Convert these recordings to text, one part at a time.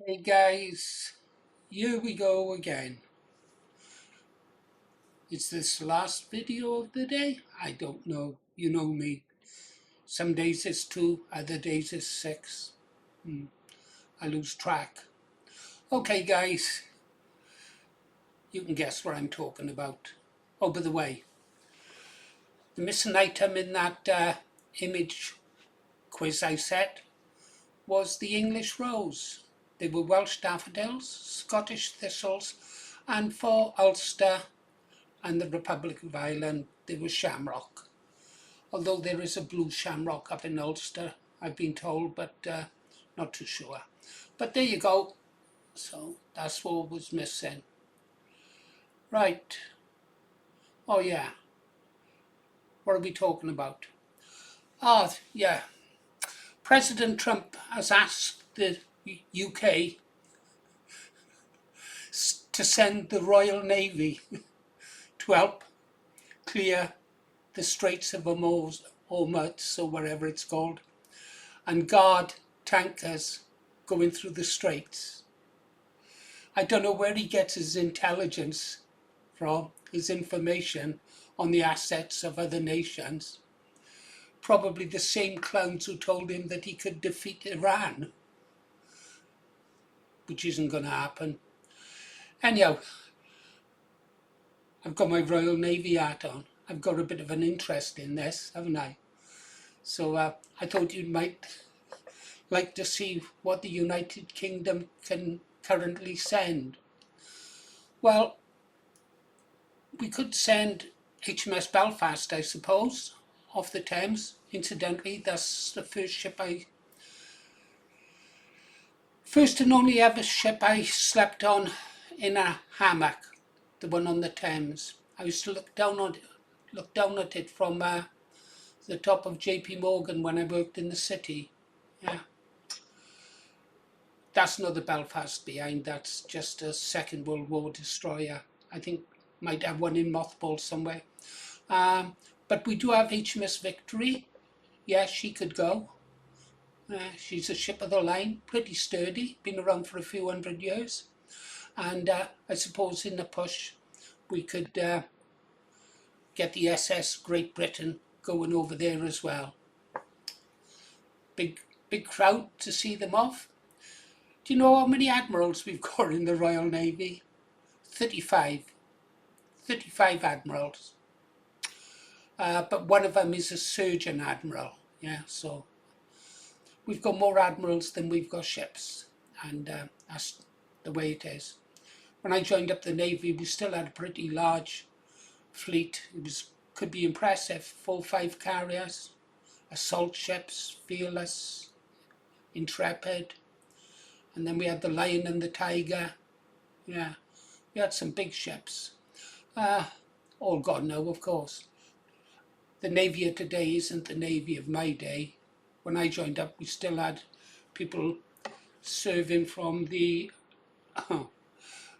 Hey guys, here we go again. Is this the last video of the day? I don't know. You know me. Some days it's two, other days it's six. I lose track. Okay guys, you can guess what I'm talking about. Oh, by the way, the missing item in that image quiz I set was the English rose. They were Welsh daffodils, Scottish thistles, and for Ulster and the Republic of Ireland, there was shamrock. Although there is a blue shamrock up in Ulster, I've been told, but not too sure. But there you go. So that's what was missing. Right. Oh yeah. What are we talking about? Oh yeah. President Trump has asked the UK to send the Royal Navy to help clear the Straits of Hormuz, or whatever it's called, and guard tankers going through the straits. I don't know where he gets his intelligence from, his information on the assets of other nations. Probably the same clowns who told him that he could defeat Iran, which isn't going to happen. Anyhow, I've got my Royal Navy hat on. I've got a bit of an interest in this, haven't I? So I thought you might like to see what the United Kingdom can currently send. Well, we could send HMS Belfast, I suppose, off the Thames. Incidentally, that's the first and only ever ship I slept on in a hammock, the one on the Thames. I used to look down at it from the top of JP Morgan when I worked in the city. Yeah. That's not the Belfast behind, that's just a Second World War destroyer. I think might have one in mothballs somewhere. But we do have HMS Victory. Yeah, she could go. She's a ship of the line, pretty sturdy, been around for a few hundred years. And I suppose in the push we could get the SS Great Britain going over there as well. Big crowd to see them off. Do you know how many admirals we've got in the Royal Navy? 35. 35 admirals. But one of them is a surgeon admiral. Yeah, so we've got more admirals than we've got ships, and that's the way it is. When I joined up the Navy, we still had a pretty large fleet. Could be impressive. 4 or 5 carriers, assault ships, Fearless, Intrepid, and then we had the Lion and the Tiger. Yeah, we had some big ships. All gone now, of course. The Navy of today isn't the Navy of my day. When I joined up, we still had people serving from the,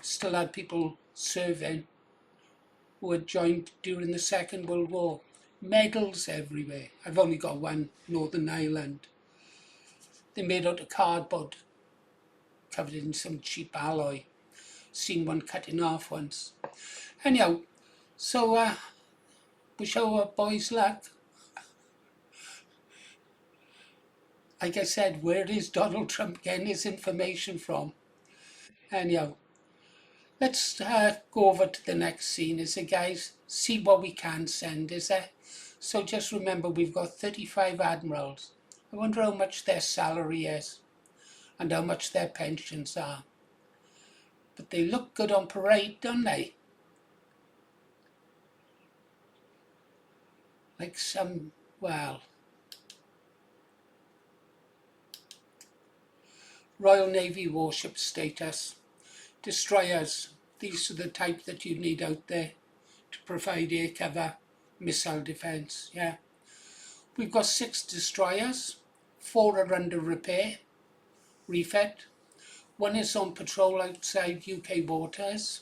still had people serving who had joined during the Second World War. Medals everywhere. I've only got one, Northern Ireland. They're made out of cardboard, covered in some cheap alloy. Seen one cut in half once. Anyhow, so wish our boys luck. Like I said, where is Donald Trump getting his information from? Anyhow, let's go over to the next scene, is it, guys? See what we can send, is it? So just remember, we've got 35 admirals. I wonder how much their salary is and how much their pensions are. But they look good on parade, don't they? Like some, well, Royal Navy warship status. Destroyers, these are the type that you need out there to provide air cover, missile defence, yeah. We've got 6 destroyers, 4 are under repair, refit. 1 is on patrol outside UK waters.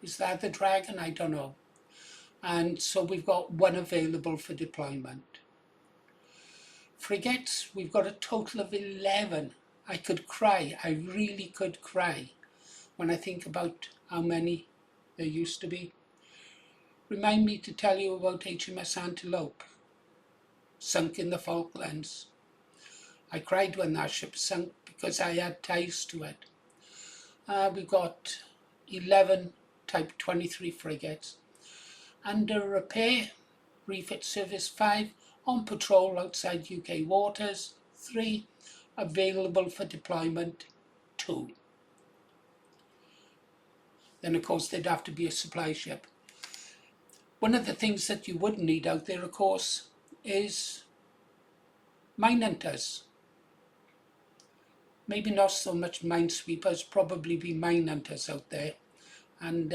Is that the Dragon? I don't know. And so we've got 1 available for deployment. Frigates, we've got a total of 11. I could cry. I really could cry when I think about how many there used to be. Remind me to tell you about HMS Antelope, sunk in the Falklands. I cried when that ship sunk because I had ties to it. We got 11 Type 23 frigates under repair, refit service 5, on patrol outside UK waters 3, available for deployment 2. Then of course there'd have to be a supply ship. One of the things that you would need out there, of course, is mine hunters. Maybe not so much minesweepers, probably be mine hunters out there. And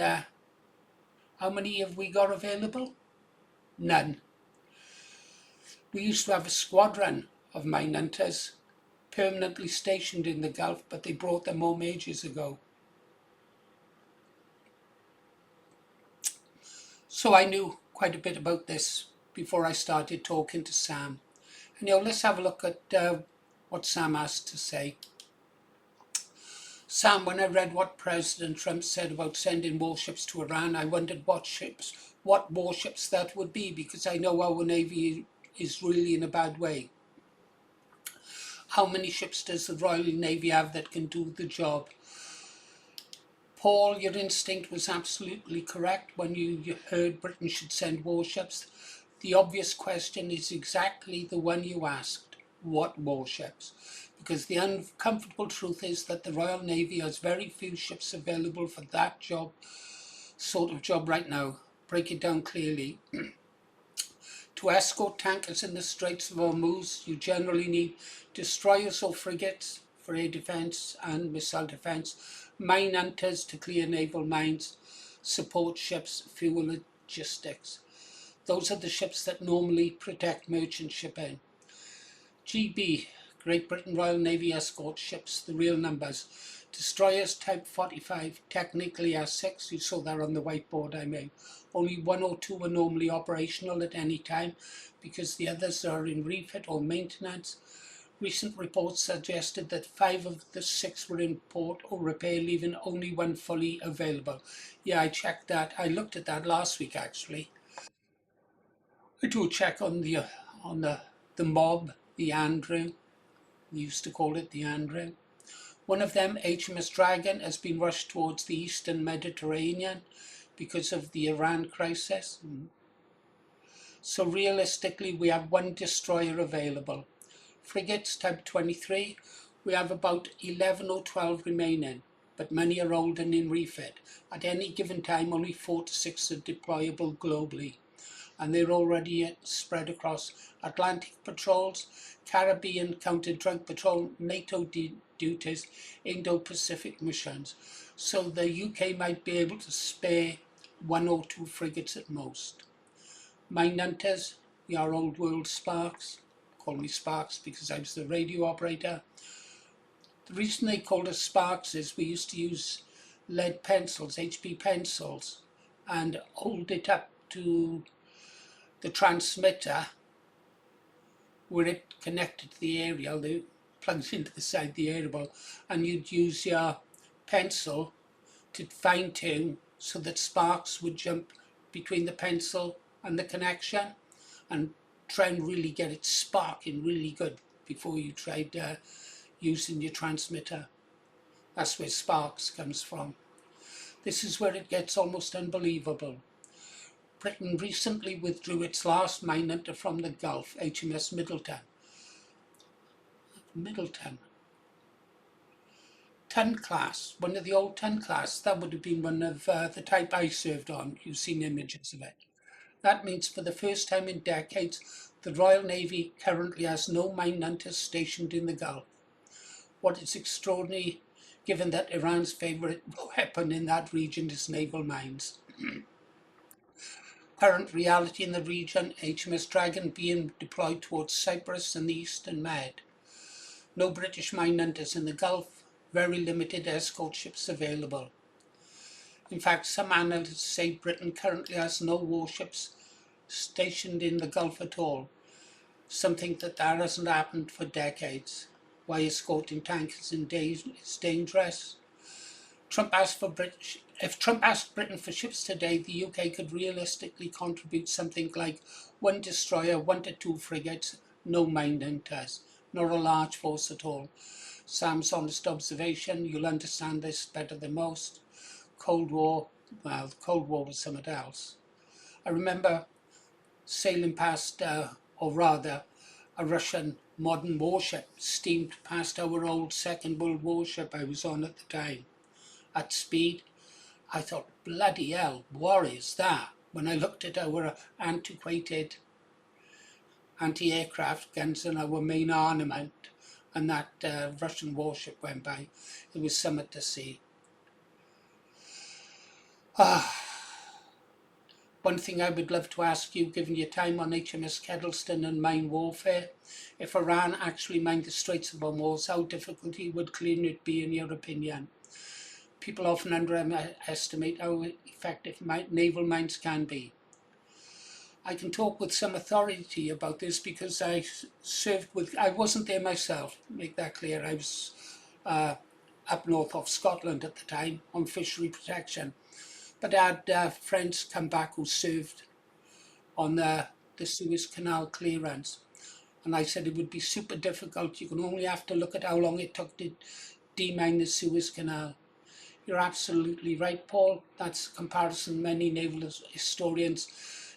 how many have we got available? None. We used to have a squadron of mine hunters permanently stationed in the Gulf, but they brought them home ages ago. So I knew quite a bit about this before I started talking to Sam. And let's have a look at what Sam has to say. Sam, when I read what President Trump said about sending warships to Iran, I wondered what warships that would be, because I know our Navy is really in a bad way. How many ships does the Royal Navy have that can do the job? Paul, your instinct was absolutely correct when you heard Britain should send warships. The obvious question is exactly the one you asked. What warships? Because the uncomfortable truth is that the Royal Navy has very few ships available for that sort of job right now. Break it down clearly. To escort tankers in the Straits of Hormuz, you generally need destroyers or frigates for air defence and missile defence, mine hunters to clear naval mines, support ships, fuel logistics. Those are the ships that normally protect merchant shipping. GB, Great Britain Royal Navy escort ships, the real numbers. Destroyers Type 45, technically are 6, you saw that on the whiteboard I made. Only 1 or 2 are normally operational at any time because the others are in refit or maintenance. Recent reports suggested that 5 of the 6 were in port or repair, leaving only 1 fully available. Yeah, I checked that. I looked at that last week actually. I do a check on the mob, the Andrew. We used to call it the Andrew. One of them, HMS Dragon, has been rushed towards the eastern Mediterranean because of the Iran crisis. So realistically, we have 1 destroyer available. Frigates Type 23, we have about 11 or 12 remaining, but many are old and in refit. At any given time, only 4 to 6 are deployable globally, and they're already spread across Atlantic patrols, Caribbean counter-drug patrol, NATO duties, Indo-Pacific missions. So the UK might be able to spare 1 or 2 frigates at most. Mine hunters, we are old world Sparks. Call me Sparks because I was the radio operator. The reason they called us Sparks is we used to use lead pencils, HB pencils, and hold it up to the transmitter where it connected to the aerial. It plugs into the side of the aerial, and you'd use your pencil to fine tune so that sparks would jump between the pencil and the connection, and try and really get it sparking really good before you tried using your transmitter. That's where sparks comes from. This is where it gets almost unbelievable. Britain recently withdrew its last mine hunter from the Gulf, HMS Middleton. Ton class, one of the old ton class, that would have been one of the type I served on. You've seen images of it. That means for the first time in decades, the Royal Navy currently has no mine hunters stationed in the Gulf. What is extraordinary, given that Iran's favourite weapon in that region is naval mines. Current reality in the region, HMS Dragon being deployed towards Cyprus and the Eastern Med. No British mine hunters in the Gulf, very limited escort ships available. In fact, some analysts say Britain currently has no warships stationed in the Gulf at all, something that hasn't happened for decades. why escorting tankers is dangerous. Trump asked for British. If Trump asked Britain for ships today, the UK could realistically contribute something like one destroyer, one to two frigates, no mine hunters, not a large force at all. Sam's honest observation, you'll understand this better than most. Cold War, well, the Cold War was something else. I remember sailing past, or rather, a Russian modern warship steamed past our old Second World warship I was on at the time at speed. I thought, bloody hell, what is that? When I looked at our antiquated anti-aircraft guns and our main armament, and that Russian warship went by, it was something to see. One thing I would love to ask you, given your time on HMS Kettleston and mine warfare, if Iran actually mined the Straits of Hormuz, how difficult would clearing it be in your opinion? People often underestimate how effective naval mines can be. I can talk with some authority about this because I wasn't there myself, make that clear. I was up north of Scotland at the time on fishery protection. But I had friends come back who served on the Suez Canal clearance. And I said it would be super difficult. You can only have to look at how long it took to demine the Suez Canal. You're absolutely right, Paul. That's a comparison many naval historians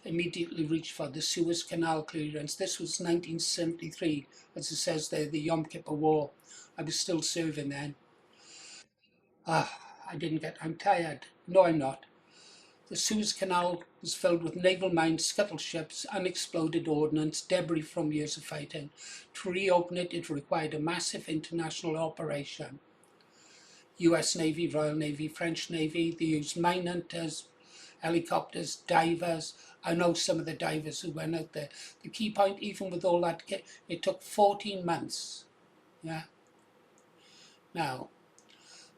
immediately reached for, the Suez Canal clearance. This was 1973, as it says there, the Yom Kippur War. I was still serving then. I'm tired. No, I'm not. The Suez Canal was filled with naval mines, scuttle ships, unexploded ordnance, debris from years of fighting. To reopen it, it required a massive international operation. US Navy, Royal Navy, French Navy, they used mine hunters, helicopters, divers. I know some of the divers who went out there. The key point, even with all that, it took 14 months. Yeah. Now,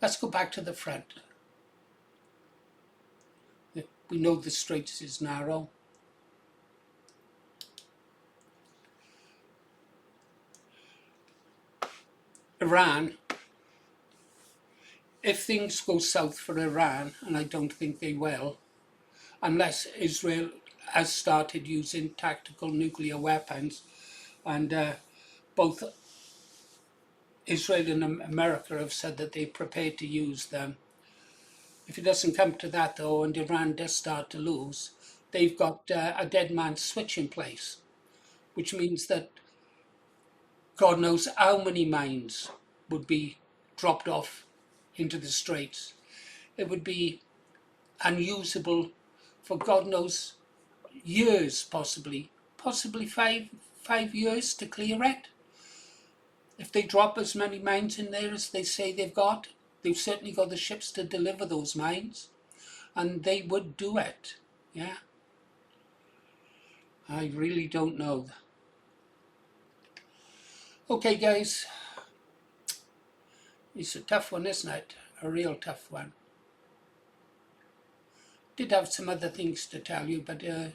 let's go back to the front. We know the Straits is narrow. Iran, if things go south for Iran, and I don't think they will, unless Israel has started using tactical nuclear weapons, and both Israel and America have said that they're prepared to use them. If it doesn't come to that, though, and Iran does start to lose, they've got a dead man's switch in place, which means that God knows how many mines would be dropped off into the Straits. It would be unusable for God knows years, possibly five years to clear it. If they drop as many mines in there as they say they've got, they've certainly got the ships to deliver those mines, and they would do it. Yeah. I really don't know. Okay, guys. It's a tough one, isn't it? A real tough one. Did have some other things to tell you, but it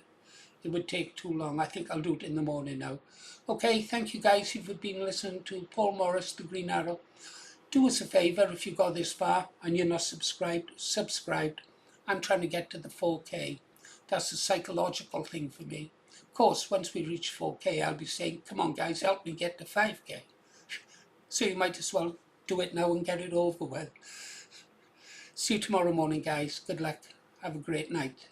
would take too long. I think I'll do it in the morning now. Okay, thank you guys if you've been listening to Paul Morris, The Green Arrow. Do us a favour if you got this far and you're not subscribed. I'm trying to get to the 4K. That's a psychological thing for me. Of course, once we reach 4K, I'll be saying, come on guys, help me get to 5K. So you might as well do it now and get it over with. See you tomorrow morning, guys. Good luck. Have a great night.